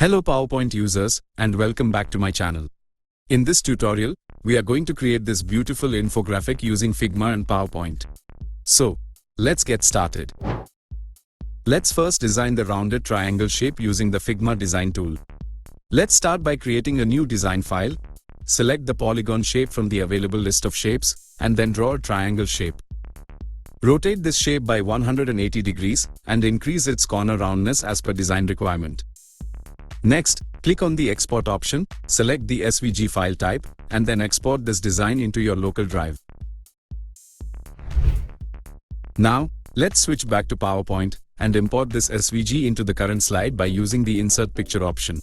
Hello PowerPoint users and welcome back to my channel. In this tutorial, we are going to create this beautiful infographic using Figma and PowerPoint. So, let's get started. Let's first design the rounded triangle shape using the Figma design tool. Let's start by creating a new design file. Select the polygon shape from the available list of shapes and then draw a triangle shape. Rotate this shape by 180 degrees and increase its corner roundness as per design requirement. Next, click on the export option, select the SVG file type, and then export this design into your local drive. Now, let's switch back to PowerPoint and import this SVG into the current slide by using the Insert Picture option.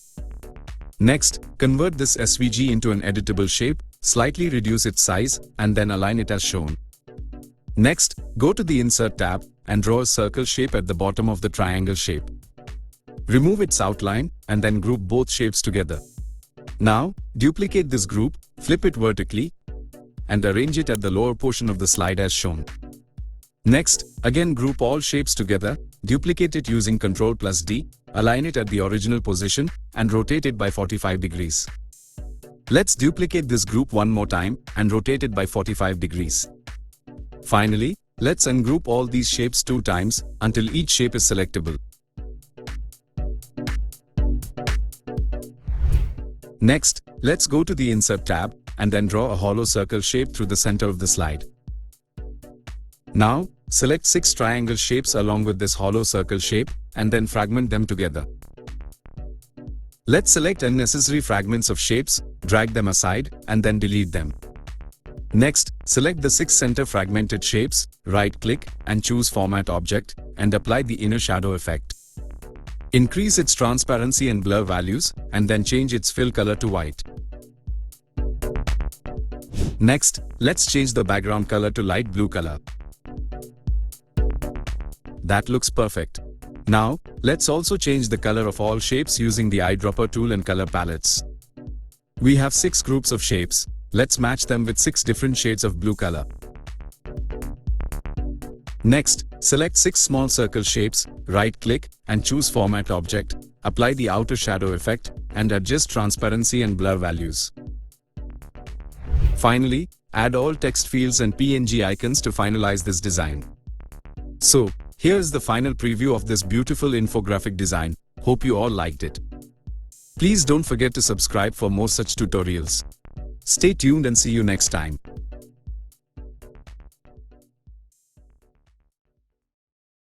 Next, convert this SVG into an editable shape, slightly reduce its size, and then align it as shown. Next, go to the Insert tab and draw a circle shape at the bottom of the triangle shape. Remove its outline and then group both shapes together. Now, duplicate this group, flip it vertically, and arrange it at the lower portion of the slide as shown. Next, again group all shapes together, duplicate it using Ctrl+D, align it at the original position, and rotate it by 45 degrees. Let's duplicate this group one more time and rotate it by 45 degrees. Finally, let's ungroup all these shapes 2 times until each shape is selectable. Next, let's go to the Insert tab and then draw a hollow circle shape through the center of the slide. Now, select 6 triangle shapes along with this hollow circle shape and then fragment them together. Let's select unnecessary fragments of shapes, drag them aside, and then delete them. Next, select the 6 center fragmented shapes, right-click, and choose Format Object, and apply the inner shadow effect. Increase its transparency and blur values, and then change its fill color to white. Next, let's change the background color to light blue color. That looks perfect. Now, let's also change the color of all shapes using the eyedropper tool and color palettes. We have 6 groups of shapes. Let's match them with 6 different shades of blue color. Next, select 6 small circle shapes, right-click, and choose Format Object, apply the outer shadow effect, and adjust transparency and blur values. Finally, add all text fields and PNG icons to finalize this design. So, here's the final preview of this beautiful infographic design. Hope you all liked it. Please don't forget to subscribe for more such tutorials. Stay tuned and see you next time.